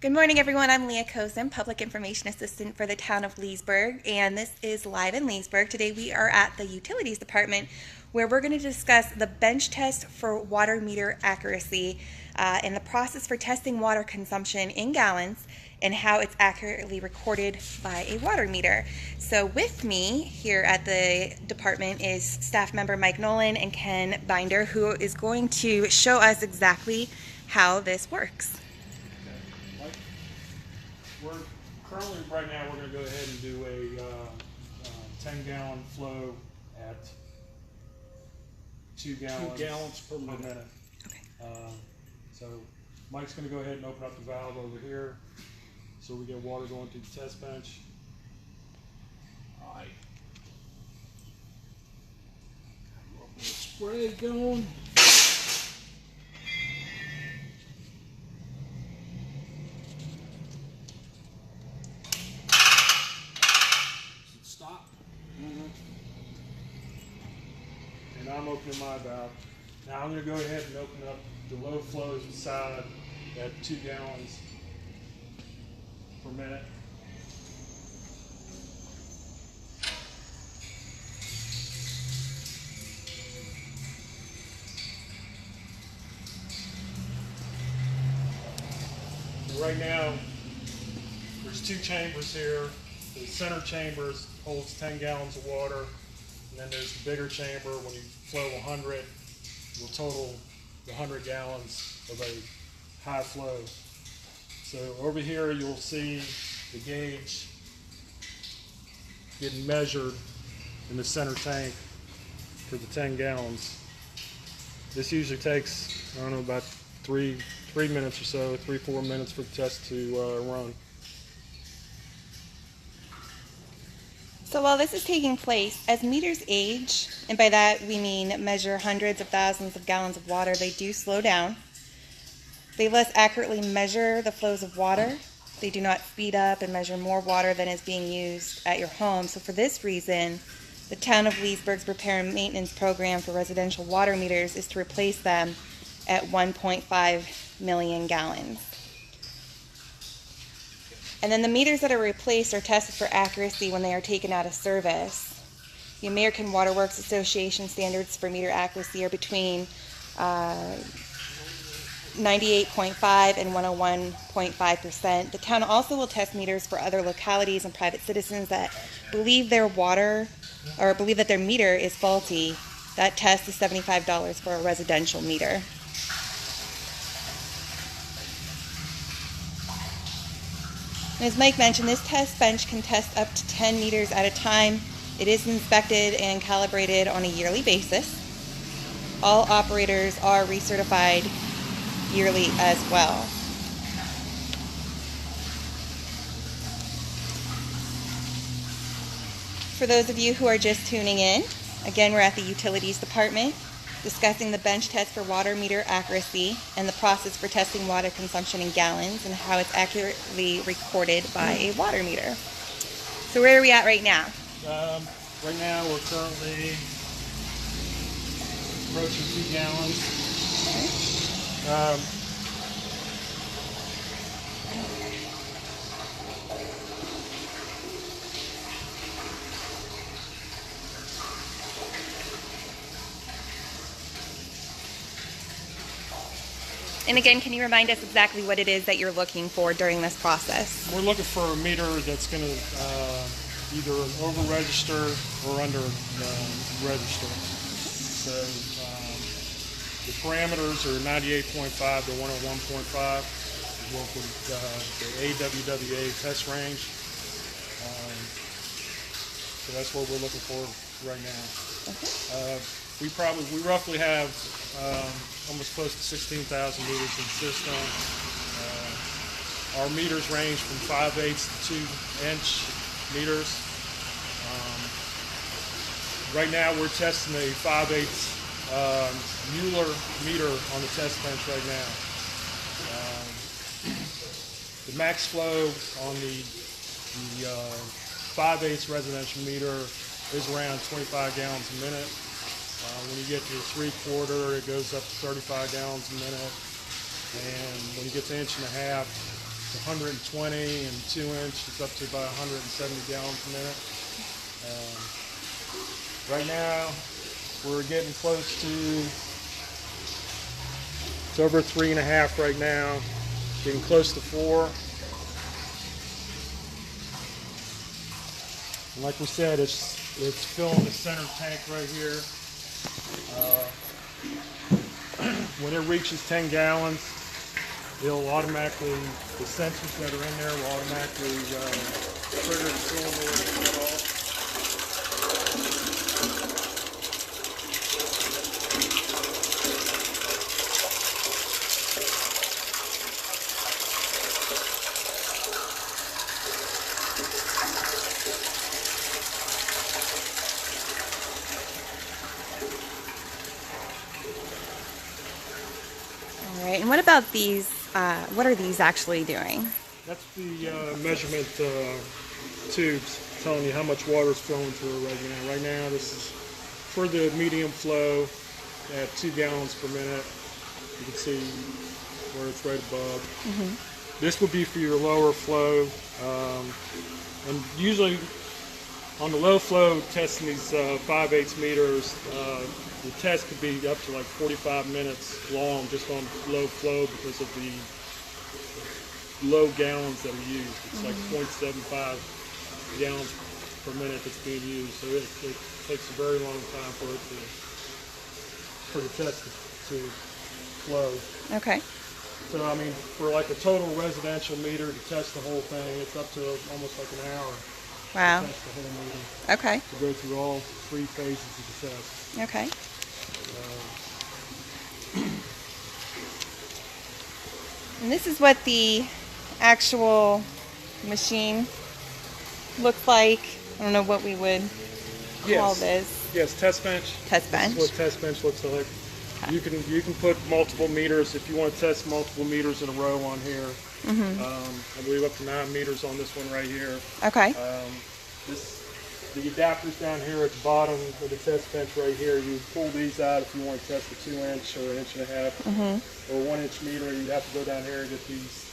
Good morning, everyone. I'm Leah Kozim, Public Information Assistant for the town of Leesburg, and this is Live in Leesburg. Today we are at the Utilities Department where we're going to discuss the bench test for water meter accuracy and the process for testing water consumption in gallons and how it's accurately recorded by a water meter. So with me here at the department is staff member Mike Nolan and Ken Binder, who is going to show us exactly how this works. We're currently, right now, we're going to go ahead and do a 10-gallon flow at 2 gallons per minute. Okay. So Mike's going to go ahead and open up the valve over here so we get water going through the test bench. All right. Spray going. Stop. And I'm opening my valve. Now I'm going to go ahead and open up the low flows inside at 2 gallons per minute. Right now, there's 2 chambers here. The center chamber holds 10 gallons of water, and then there's the bigger chamber. When you flow 100, will total the 100 gallons of a high flow. So over here you'll see the gauge getting measured in the center tank for the 10 gallons. This usually takes, I don't know, about 3 minutes or so, 3-4 minutes for the test to run. So while this is taking place, as meters age, and by that we mean measure hundreds of thousands of gallons of water, they do slow down. They less accurately measure the flows of water. They do not speed up and measure more water than is being used at your home. So for this reason, the town of Leesburg's repair and maintenance program for residential water meters is to replace them at 1.5 million gallons. And then the meters that are replaced are tested for accuracy when they are taken out of service. The American Water Works Association standards for meter accuracy are between 98.5 and 101.5%. The town also will test meters for other localities and private citizens that believe their water or believe that their meter is faulty. That test is $75 for a residential meter. As Mike mentioned, this test bench can test up to 10 meters at a time. It is inspected and calibrated on a yearly basis. All operators are recertified yearly as well. For those of you who are just tuning in, again, we're at the Utilities Department discussing the bench test for water meter accuracy and the process for testing water consumption in gallons and how it's accurately recorded by a water meter. So where are we at right now? Right now we're currently approaching 2 gallons. And again, can you remind us exactly what it is that you're looking for during this process? We're looking for a meter that's going to either over-register or under-register. So the parameters are 98.5 to 101.5. We work with the AWWA test range. So that's what we're looking for right now. Okay. We roughly have almost close to 16,000 meters in the system. Our meters range from 5/8 to 2-inch meters. Right now we're testing a 5/8 Mueller meter on the test bench right now. The max flow on the 5/8 residential meter is around 25 gallons a minute. When you get to 3/4, it goes up to 35 gallons a minute. And when you get to 1.5 inches, 120 and 2-inch is up to about 170 gallons a minute. Right now, we're getting close to, it's over 3.5 right now, getting close to 4. And like we said, it's filling the center tank right here. When it reaches 10 gallons, it'll automatically, the sensors that are in there will automatically trigger the cylinder and shut off. All right, and what about these? What are these actually doing? That's the measurement tubes telling you how much water is flowing through it right now. Right now, this is for the medium flow at 2 gallons per minute. You can see where it's right above. This would be for your lower flow. And usually on the low flow, testing these 5/8 meters, the test could be up to like 45 minutes long just on low flow because of the low gallons that are used. It's like 0.75 gallons per minute that's being used. So it takes a very long time for the test to flow. Okay. So I mean, for like a total residential meter to test the whole thing, it's up to almost like an hour. Wow. To test the whole meter. Okay. To go through all 3 phases of the test. Okay. And this is what the actual machine looks like. I don't know what we would call this. Yes, test bench. Test bench. This is what test bench looks like. Okay. You can put multiple meters if you want to test multiple meters in a row on here. I believe up to 9 meters on this one right here. Okay. The adapters down here at the bottom of the test bench right here, you pull these out if you want to test a 2-inch or 1.5 or 1-inch meter. You'd have to go down here and get these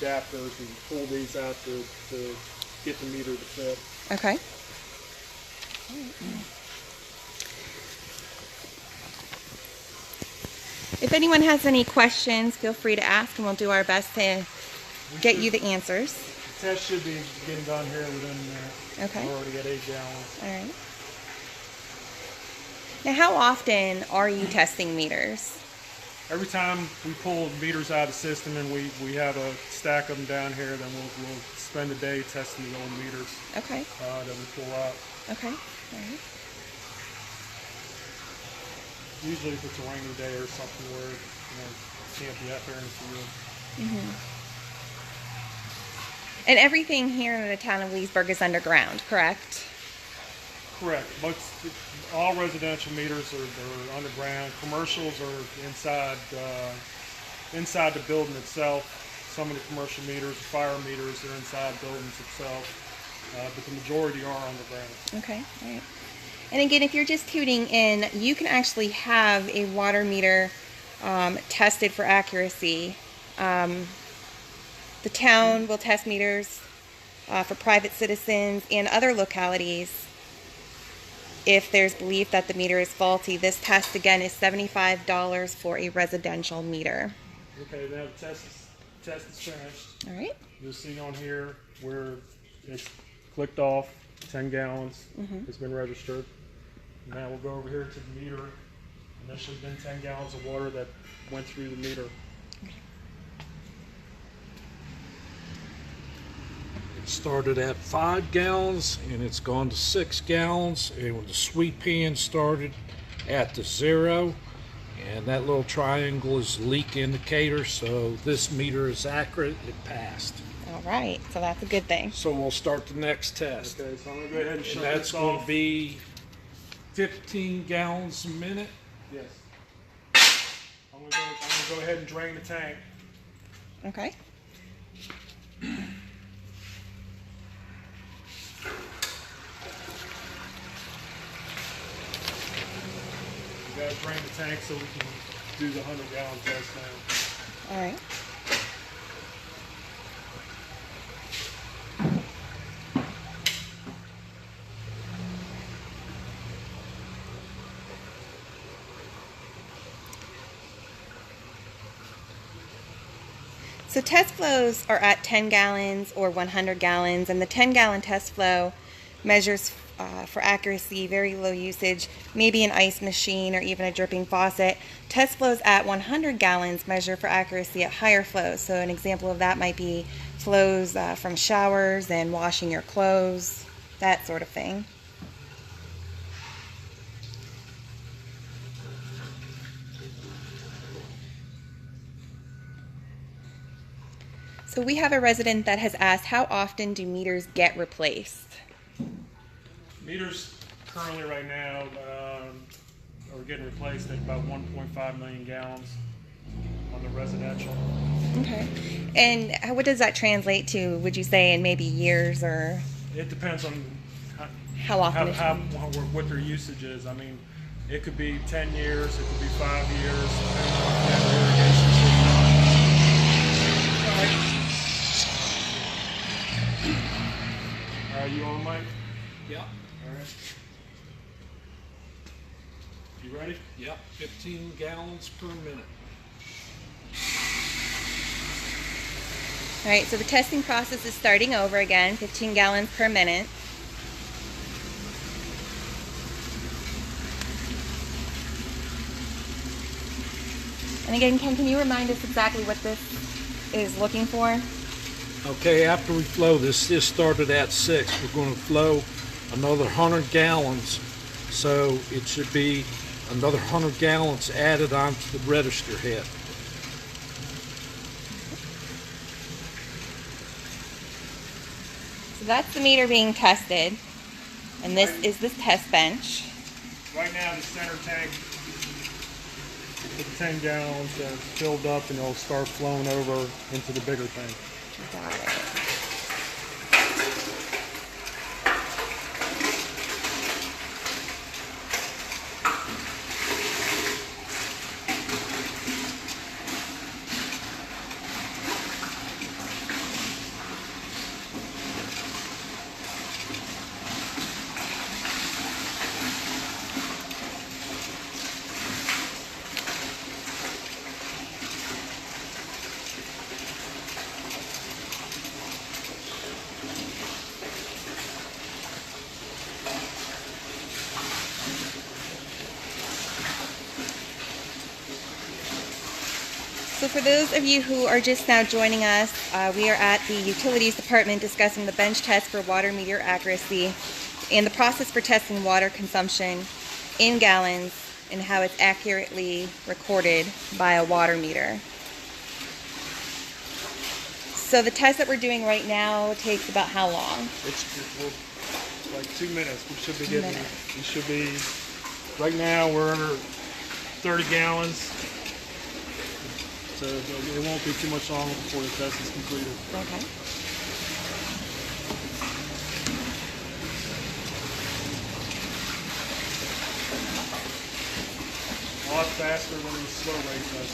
adapters and pull these out to get the meter to fit. Okay. If anyone has any questions, feel free to ask and we'll do our best to get you the answers. The test should be getting done here within a minute. Okay. We're already at 8 gallons. All right. Now, how often are you testing meters? Every time we pull meters out of the system and we have a stack of them down here, then we'll spend a day testing the old meters. Okay. That we pull out. Okay. All right. Usually if it's a rainy day or something where you can't be out there in the field. And everything here in the town of Leesburg is underground, correct? Correct. All residential meters are underground. Commercials are inside the building itself. Some of the commercial meters, fire meters, are inside buildings itself, but the majority are underground. Okay, all right. And again, if you're just tuning in, you can actually have a water meter tested for accuracy. The town will test meters for private citizens and other localities if there's belief that the meter is faulty. This test, again, is $75 for a residential meter. Okay, now the test is finished. All right. You'll see on here where it's clicked off, 10 gallons has been registered. Now we'll go over here to the meter, and there should have been 10 gallons of water that went through the meter. It started at 5 gallons and it's gone to 6 gallons. And when the sweet pan started at the 0, and that little triangle is leak indicator, so this meter is accurate. It passed. All right, so that's a good thing. So we'll start the next test. Okay, so I'm going to go ahead and shut And that's this going off. to be 15 gallons a minute. Yes. I'm going to go ahead and drain the tank. Okay. We got to drain the tank so we can do the 100 gallon test now. All right. So test flows are at 10 gallons or 100 gallons, and the 10-gallon test flow measures for accuracy, very low usage, maybe an ice machine or even a dripping faucet. Test flows at 100 gallons measure for accuracy at higher flows. So an example of that might be flows from showers and washing your clothes, that sort of thing. So we have a resident that has asked, how often do meters get replaced? Meters currently right now are getting replaced at about 1.5 million gallons on the residential. Okay. And what does that translate to, would you say, in maybe years or? It depends on How often? what their usage is. I mean, it could be 10 years, it could be 5 years, depending on their irrigation system. Are you on, Mike? Yep. All right. You ready? Yep. 15 gallons per minute. All right, so the testing process is starting over again, 15 gallons per minute. And again, Ken, can you remind us exactly what this is looking for? Okay, after we flow this started at 6. We're going to flow another 100 gallons, so it should be another 100 gallons added onto the register head. So that's the meter being tested, and this is the test bench. Right now, the center tank with 10 gallons is filled up, and it'll start flowing over into the bigger tank. Got it. So for those of you who are just now joining us, we are at the Utilities Department discussing the bench test for water meter accuracy and the process for testing water consumption in gallons and how it's accurately recorded by a water meter. So the test that we're doing right now takes about how long? It's like 2 minutes. We should be getting. We should be. Right now we're under 30 gallons. So it won't be too much longer before the test is completed. Okay. A lot faster than the slow rate test.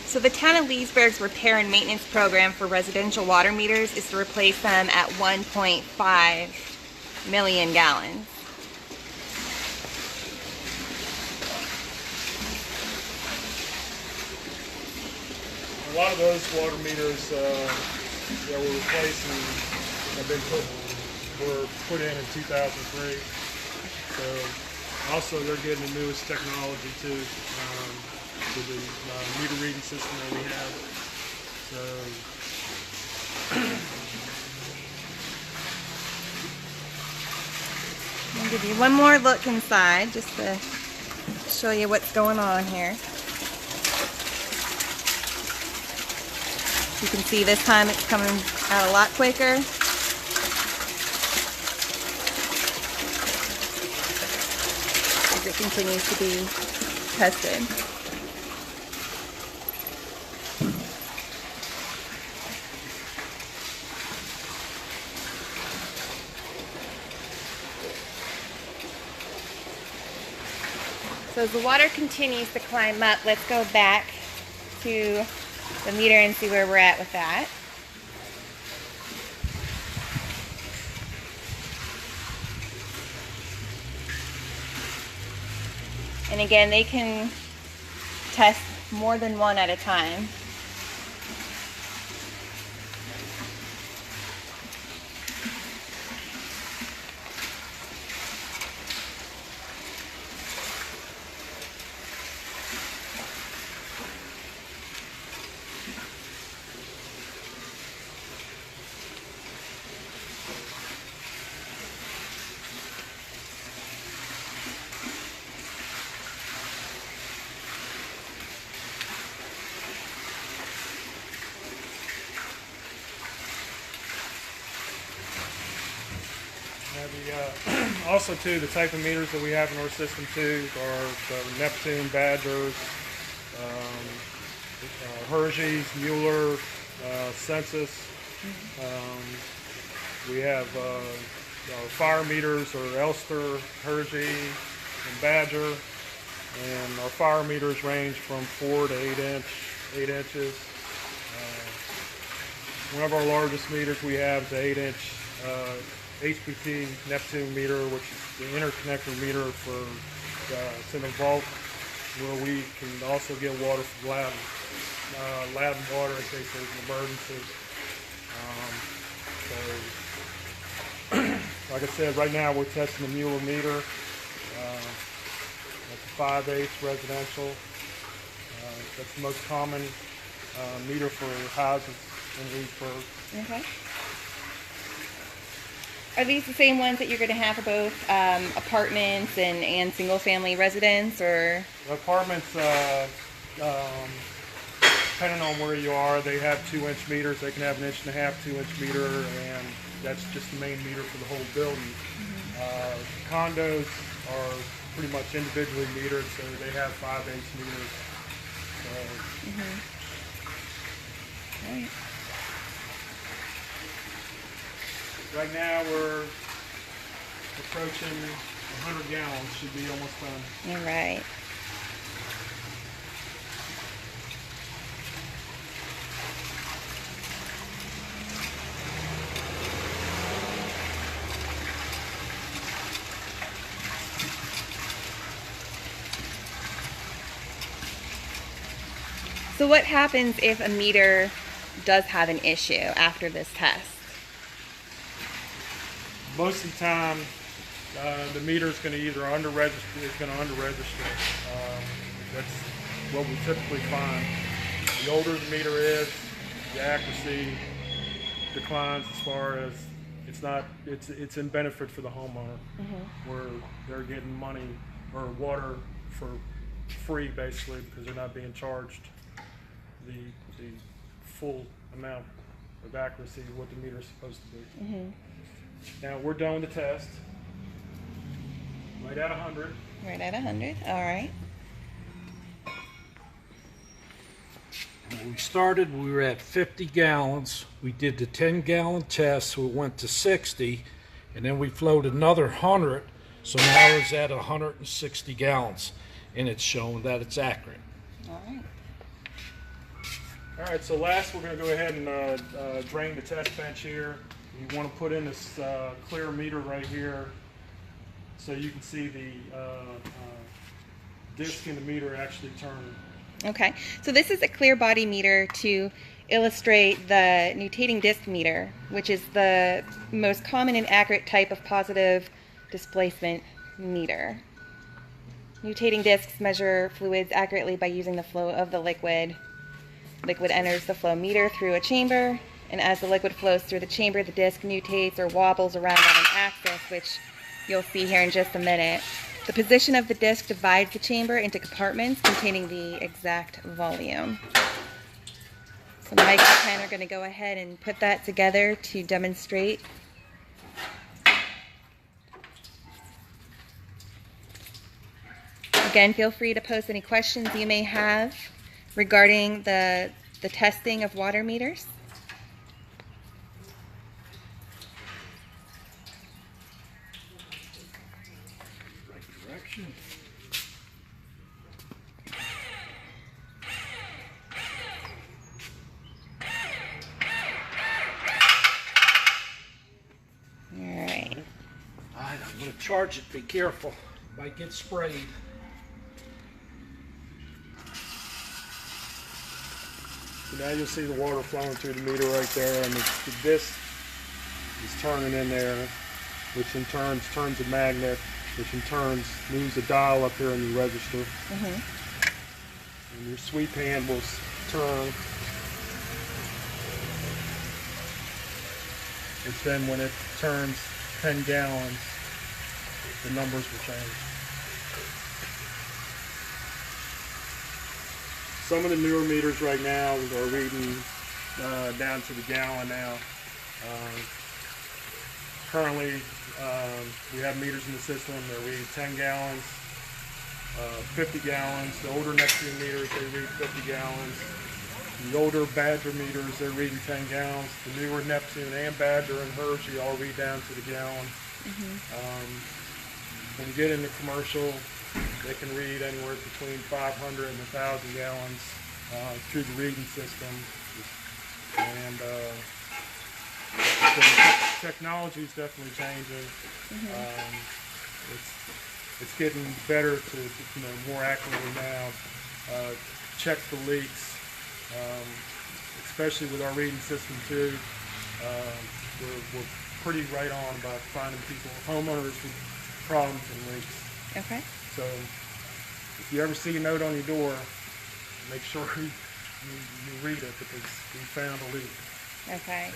So the town of Leesburg's repair and maintenance program for residential water meters is to replace them at 1.5 million gallons. A lot of those water meters that were replaced and were put in 2003. So also they're getting the newest technology too, to the meter reading system that we have. So I'll give you one more look inside just to show you what's going on here. You can see this time it's coming out a lot quicker. As it continues to be tested. So as the water continues to climb up, let's go back to the meter and see where we're at with that. And again, they can test more than one at a time. Also, too, the type of meters that we have in our system too are the Neptune, Badgers, Hershey's, Mueller, Census. We have our fire meters are Elster, Hershey, and Badger, and our fire meters range from 4 to 8 inches. One of our largest meters we have is an 8-inch HPT Neptune meter, which is the interconnector meter for it's in a vault where we can also get water from lab and water in case there's an emergency. So, like I said, right now we're testing the Mueller meter. That's a 5/8 residential. That's the most common meter for houses in Leesburg. Okay. Are these the same ones that you're going to have for both apartments and single-family residents, or? Apartments, depending on where you are, they have 2-inch meters. They can have 1.5 inch, 2-inch meter, and that's just the main meter for the whole building. Condos are pretty much individually metered, so they have 5/8 meters. So, All right. right now we're approaching 100 gallons, should be almost done. All right. So what happens if a meter does have an issue after this test? Most of the time, the meter is going to either under-register. That's what we typically find. The older the meter is, the accuracy declines as far as it's in benefit for the homeowner, where they're getting money or water for free basically because they're not being charged the full amount of accuracy of what the meter is supposed to be. Now we're done with the test. Right at 100. Right at 100. All right. When we started, we were at 50 gallons. We did the 10-gallon test, so it went to 60, and then we flowed another 100, so now it's at 160 gallons, and it's showing that it's accurate. All right. All right, so last we're going to go ahead and drain the test bench here. You want to put in this clear meter right here so you can see the disc in the meter actually turning. Okay, so this is a clear body meter to illustrate the nutating disc meter, which is the most common and accurate type of positive displacement meter. Nutating discs measure fluids accurately by using the flow of the liquid. Liquid enters the flow meter through a chamber, and as the liquid flows through the chamber, the disc nutates or wobbles around on an axis, which you'll see here in just a minute. The position of the disc divides the chamber into compartments containing the exact volume. So Mike and Ken are going to go ahead and put that together to demonstrate. Again, feel free to post any questions you may have regarding the testing of water meters. Right direction. All right. All right, I'm going to charge it. Be careful. Might get sprayed. So now you'll see the water flowing through the meter right there, and this is turning in there, which in turn turns a magnet, which in turn moves a dial up here in the register. And your sweep hand will turn, which then when it turns 10 gallons, the numbers will change. Some of the newer meters right now are reading down to the gallon now. Currently, we have meters in the system that read 10 gallons, 50 gallons. The older Neptune meters, they read 50 gallons. The older Badger meters, they're reading 10 gallons. The newer Neptune and Badger and Hershey all read down to the gallon. When you get into commercial, they can read anywhere between 500 and 1,000 gallons through the reading system. And the technology is definitely changing. It's getting better to, more accurately now check the leaks, especially with our reading system too. We're pretty right on about finding homeowners with problems and leaks. Okay. So if you ever see a note on your door, make sure you read it, because we found a leak. Okay.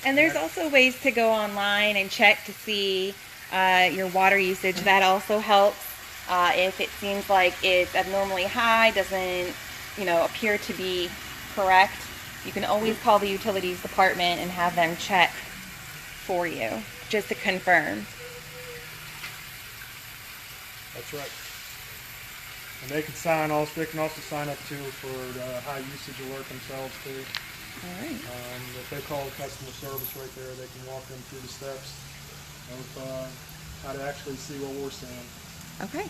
And there's also ways to go online and check to see your water usage. That also helps. If it seems like it's abnormally high, doesn't appear to be correct, you can always call the utilities department and have them check for you, just to confirm. That's right. And they can also sign up too for the high usage alert themselves too. All right. If they call customer service right there, they can walk them through the steps of how to actually see what we're seeing. Okay.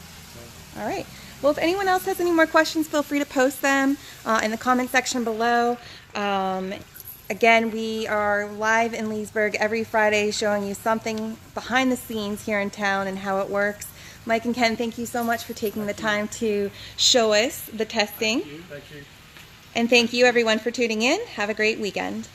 All right. Well, if anyone else has any more questions, feel free to post them in the comment section below. Again, we are live in Leesburg every Friday, showing you something behind the scenes here in town and how it works. Mike and Ken, thank you so much for taking the time to show us the testing. Thank you. And thank you everyone for tuning in. Have a great weekend.